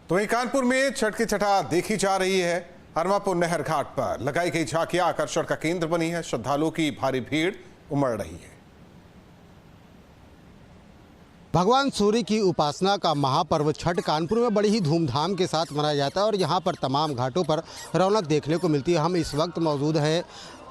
तो वहीं कानपुर में छठ की छठा देखी जा रही है। अरमापुर नहर घाट पर लगाई गई झांकियां आकर्षण का केंद्र बनी है। श्रद्धालुओं की भारी भीड़ उमड़ रही है। भगवान सूर्य की उपासना का महापर्व छठ कानपुर में बड़ी ही धूमधाम के साथ मनाया जाता है और यहाँ पर तमाम घाटों पर रौनक देखने को मिलती है। हम इस वक्त मौजूद हैं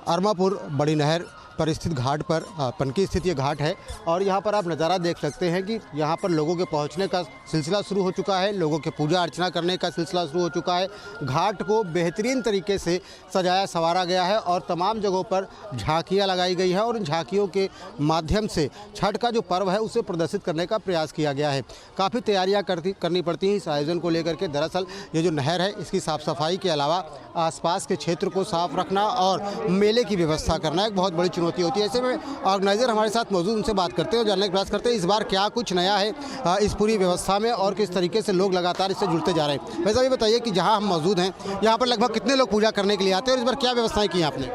अरमापुर बड़ी नहर पर स्थित घाट पर। पनकी स्थित ये घाट है और यहाँ पर आप नज़ारा देख सकते हैं कि यहाँ पर लोगों के पहुँचने का सिलसिला शुरू हो चुका है। लोगों के पूजा अर्चना करने का सिलसिला शुरू हो चुका है। घाट को बेहतरीन तरीके से सजाया संवारा गया है और तमाम जगहों पर झांकियाँ लगाई गई है और इन झांकियों के माध्यम से छठ का जो पर्व है उसे प्रदर्शित करने का प्रयास किया गया है। काफ़ी तैयारियाँ करनी पड़ती हैं इस आयोजन को लेकर के। दरअसल ये जो नहर है इसकी साफ़ सफाई के अलावा आसपास के क्षेत्र को साफ रखना और मेले की व्यवस्था करना एक बहुत बड़ी चुनौती होती है। ऐसे में ऑर्गेनाइजर हमारे साथ मौजूद, उनसे बात करते हैं और जानने का प्रयास करते हैं इस बार क्या कुछ नया है इस पूरी व्यवस्था में और किस तरीके से लोग लगातार इससे जुड़ते जा रहे हैं। वैसे ये बताइए कि जहां हम मौजूद हैं यहाँ पर लगभग कितने लोग पूजा करने के लिए आते हैं और इस बार क्या व्यवस्थाएं की आपने?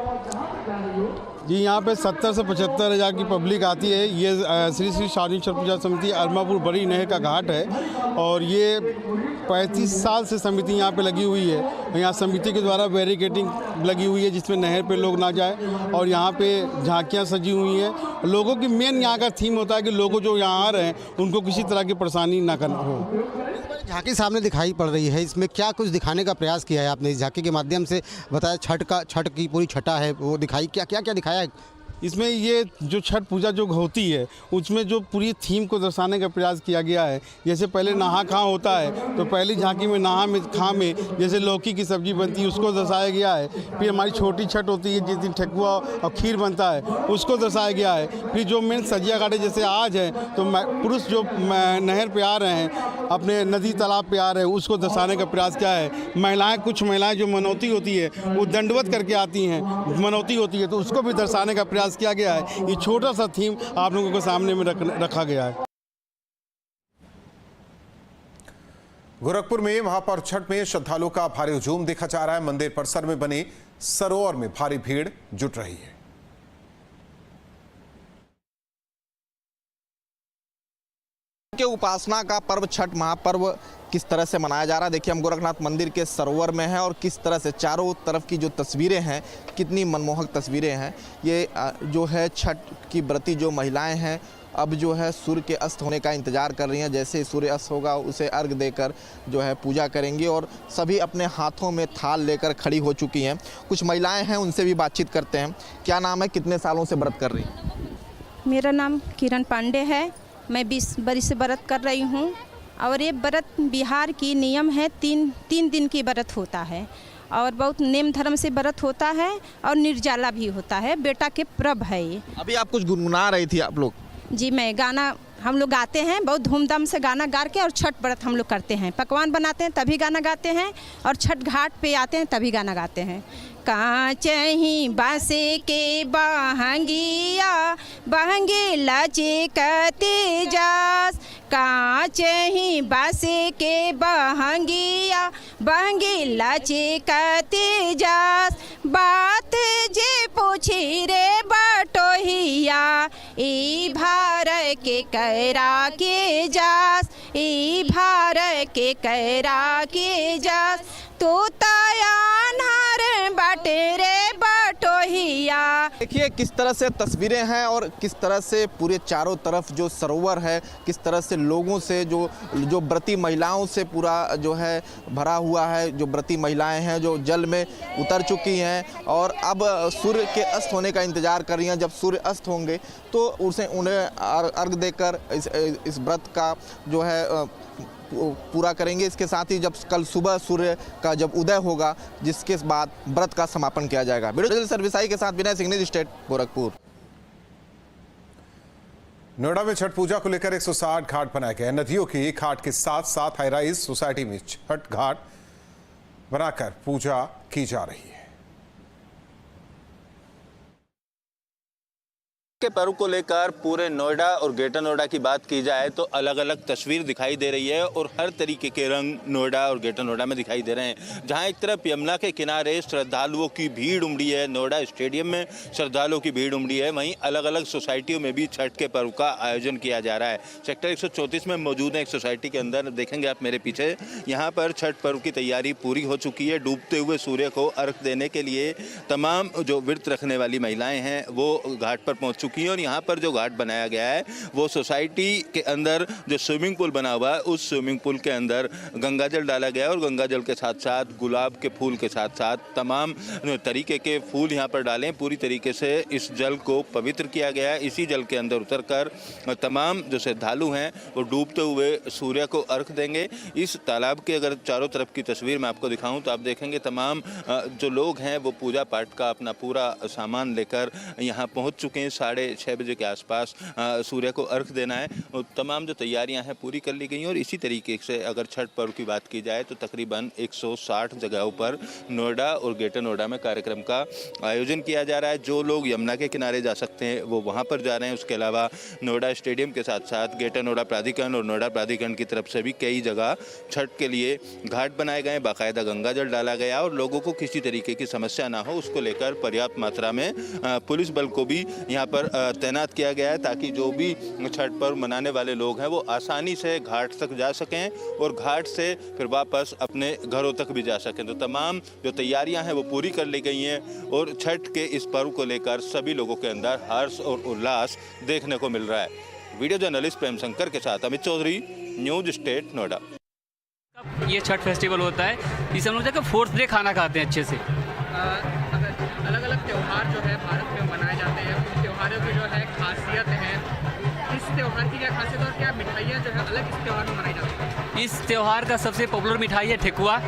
जी, यहाँ पे 70 से 75 हज़ार की पब्लिक आती है। ये श्री श्री शारदीय छठ पूजा समिति अरमापुर बड़ी नहर का घाट है और ये 35 साल से समिति यहाँ पे लगी हुई है। यहाँ समिति के द्वारा बैरिकेडिंग लगी हुई है जिसमें नहर पे लोग ना जाए और यहाँ पे झांकियाँ सजी हुई हैं। लोगों की मेन यहाँ का थीम होता है कि लोगों जो यहाँ आ रहे हैं उनको किसी तरह की परेशानी ना करना हो। झांकी सामने दिखाई पड़ रही है, इसमें क्या कुछ दिखाने का प्रयास किया है आपने? इस झांकी के माध्यम से बताया छठ की पूरी छठा है वो दिखाई, क्या क्या क्या दिखाया है इसमें? ये जो छठ पूजा जो होती है उसमें जो पूरी थीम को दर्शाने का प्रयास किया गया है। जैसे पहले नहा खा होता है तो पहली झांकी में नहा में खा में जैसे लौकी की सब्जी बनती है उसको दर्शाया गया है। फिर हमारी छोटी छठ होती है जिस दिन ठेकुआ और खीर बनता है उसको दर्शाया गया है। फिर जो मेन सजिया घाटे जैसे आज है तो पुरुष जो नहर पे आ रहे हैं, अपने नदी तालाब पे आ रहे हैं, उसको दर्शाने का प्रयास किया है। महिलाएँ, कुछ महिलाएँ जो मनौती होती है वो दंडवत करके आती हैं, मनौती होती है तो उसको भी दर्शाने का प्रयास किया गया है। ये छोटा सा थीम आप लोगों के सामने में रखा गया है। गोरखपुर में महापर्व छठ में श्रद्धालुओं का भारी हुजूम देखा जा रहा है। मंदिर परिसर में बने सरोवर में भारी भीड़ जुट रही है। के उपासना का पर्व छठ महापर्व किस तरह से मनाया जा रहा है, देखिए हम गोरखनाथ मंदिर के सरोवर में हैं और किस तरह से चारों तरफ की जो तस्वीरें हैं कितनी मनमोहक तस्वीरें हैं। ये जो है छठ की व्रती जो महिलाएं हैं अब जो है सूर्य के अस्त होने का इंतज़ार कर रही हैं। जैसे सूर्य अस्त होगा उसे अर्घ देकर जो है पूजा करेंगी और सभी अपने हाथों में थाल लेकर खड़ी हो चुकी हैं। कुछ महिलाएं हैं, उनसे भी बातचीत करते हैं। क्या नाम है, कितने सालों से व्रत कर रही हैं? मेरा नाम किरण पांडे है। मैं 20 बरस से व्रत कर रही हूँ और ये व्रत बिहार की नियम है। तीन दिन की व्रत होता है और बहुत नेम धर्म से व्रत होता है और निर्जला भी होता है। बेटा के पर्व है ये। अभी आप कुछ गुनगुना रही थी आप लोग? जी, मैं गाना हम लोग गाते हैं, बहुत धूमधाम से गाना गा के और छठ व्रत हम लोग करते हैं। पकवान बनाते हैं तभी गाना गाते हैं और छठ घाट पे आते हैं तभी गाना गाते हैं। कांचही बासे के बहंगिया बहंगी लचकते जास, कांचही बासे के बहंगिया बहंगी लचकते जास, बात जे पूछी रे बटोहिया ई भार के करा के जास, ई भार के करा के जास, तो तायानहार बाटे रे बटोहिया। देखिए किस तरह से तस्वीरें हैं और किस तरह से पूरे चारों तरफ जो सरोवर है किस तरह से लोगों से जो व्रती महिलाओं से पूरा जो है भरा हुआ है। जो व्रती महिलाएं हैं जो जल में उतर चुकी हैं और अब सूर्य के अस्त होने का इंतज़ार कर रही हैं। जब सूर्य अस्त होंगे तो उन्हें अर्घ देकर इस व्रत का जो है पूरा करेंगे। इसके साथ ही जब कल सुबह सूर्य का जब उदय होगा जिसके बाद व्रत का समापन किया जाएगा। वीडियो सर्विसाई के साथ विनय सिंह, न्यूज़ स्टेट, गोरखपुर। नोएडा में छठ पूजा को लेकर 160 घाट बनाए गए। नदियों की घाट के साथ साथ हाई राइज सोसाइटी में छठ घाट बनाकर पूजा की जा रही है। के पर्व को लेकर पूरे नोएडा और ग्रेटर नोएडा की बात की जाए तो अलग अलग तस्वीर दिखाई दे रही है और हर तरीके के रंग नोएडा और ग्रेटर नोएडा में दिखाई दे रहे हैं। जहां एक तरफ यमुना के किनारे श्रद्धालुओं की भीड़ उमड़ी है, नोएडा स्टेडियम में श्रद्धालुओं की भीड़ उमड़ी है, वहीं अलग अलग सोसाइटियों में भी छठ के पर्व का आयोजन किया जा रहा है। सेक्टर 134 में मौजूद है एक सोसाइटी के अंदर, देखेंगे आप मेरे पीछे, यहाँ पर छठ पर्व की तैयारी पूरी हो चुकी है। डूबते हुए सूर्य को अर्घ देने के लिए तमाम जो व्रत रखने वाली महिलाएं हैं वो घाट पर पहुंच चुकी हैं और यहाँ पर जो घाट बनाया गया है वो सोसाइटी के अंदर जो स्विमिंग पूल बना हुआ है उस स्विमिंग पूल के अंदर गंगा जल डाला गया है और गंगा जल के साथ साथ गुलाब के फूल के साथ साथ तमाम तरीके के फूल यहाँ पर डालें। पूरी तरीके से इस जल को पवित्र किया गया है। इसी जल के अंदर उतरकर तमाम जो श्रद्धालु हैं वो डूबते हुए सूर्य को अर्घ देंगे। इस तालाब के अगर चारों तरफ की तस्वीर मैं आपको दिखाऊं तो आप देखेंगे तमाम जो लोग हैं वो पूजा पाठ का अपना पूरा सामान लेकर यहाँ पहुँच चुके हैं। 6:30 बजे के आसपास सूर्य को अर्घ देना है और तमाम जो तैयारियां हैं पूरी कर ली गई हैं। और इसी तरीके से अगर छठ पर्व की बात की जाए तो तकरीबन 160 जगहों पर नोएडा और ग्रेटर नोएडा में कार्यक्रम का आयोजन किया जा रहा है। जो लोग यमुना के किनारे जा सकते हैं वो वहाँ पर जा रहे हैं। उसके अलावा नोएडा स्टेडियम के साथ साथ ग्रेटर नोएडा प्राधिकरण और नोएडा प्राधिकरण की तरफ से भी कई जगह छठ के लिए घाट बनाए गए, बाकायदा गंगा जल डाला गया और लोगों को किसी तरीके की समस्या ना हो उसको लेकर पर्याप्त मात्रा में पुलिस बल को भी यहाँ पर तैनात किया गया है ताकि जो भी छठ पर्व मनाने वाले लोग हैं वो आसानी से घाट तक जा सकें और घाट से फिर वापस अपने घरों तक भी जा सकें। तो तमाम जो तैयारियां हैं वो पूरी कर ली गई हैं और छठ के इस पर्व को लेकर सभी लोगों के अंदर हर्ष और उल्लास देखने को मिल रहा है। वीडियो जर्नलिस्ट प्रेम शंकर के साथ अमित चौधरी, न्यूज स्टेट नोएडा। ये छठ फेस्टिवल होता है, इसे हम लोग जाकर 4th डे खाना खाते हैं अच्छे से। अलग अलग त्यौहार जो है भारत में मनाए जाते हैं, उन त्योहारों की जो है खासियत है, इस त्यौहार की क्या खासियत और क्या मिठाइयाँ जो है अलग इस त्यौहार में मनाई जाती हैं? इस त्यौहार का सबसे पॉपुलर मिठाई है ठेकुआ,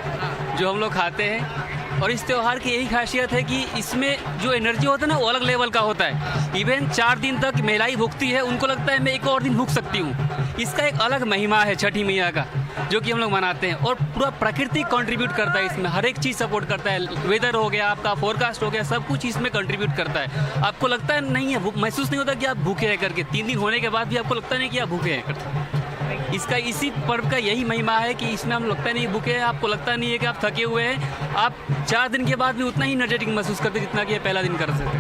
जो हम लोग खाते हैं। और इस त्यौहार की यही खासियत है कि इसमें जो एनर्जी होता है ना वो अलग लेवल का होता है। इवन 4 दिन तक महिलाएं भूखती है, उनको लगता है मैं एक और दिन भूख सकती हूँ। इसका एक अलग महिमा है छठी मैया का जो कि हम लोग मनाते हैं और पूरा प्रकृति कंट्रीब्यूट करता है इसमें, हर एक चीज़ सपोर्ट करता है। वेदर हो गया, आपका फोरकास्ट हो गया, सब कुछ इसमें कंट्रीब्यूट करता है। आपको लगता है नहीं है, महसूस नहीं होता कि आप भूखे हैं करके। 3 दिन होने के बाद भी आपको लगता नहीं कि आप भूखे हैं करके। इसका इसी पर्व का यही महिमा है कि इसमें हम लगता नहीं भूखे हैं, आपको लगता नहीं है कि आप थके हुए हैं। आप 4 दिन के बाद भी उतना ही एनर्जेटिक महसूस करते जितना कि पहला दिन कर सकते।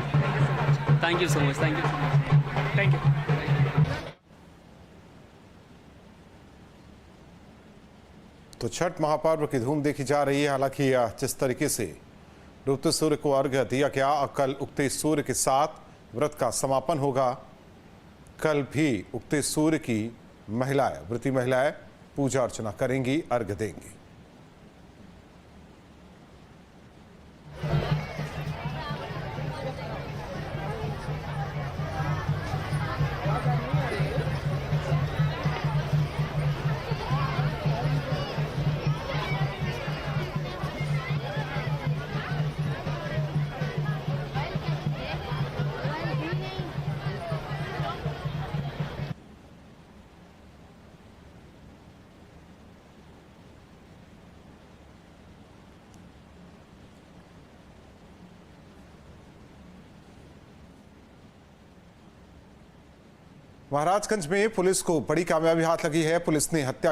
Thank you so much, thank you, thank you. तो छठ महापर्व की धूम देखी जा रही है। हालांकि जिस तरीके से डूबते सूर्य को अर्घ्य दिया गया, कल उगते सूर्य के साथ व्रत का समापन होगा। कल भी उगते सूर्य की महिलाएं, व्रती महिलाएं पूजा अर्चना करेंगी, अर्घ्य देंगी। महाराजगंज में पुलिस को बड़ी कामयाबी हाथ लगी है। पुलिस ने हत्या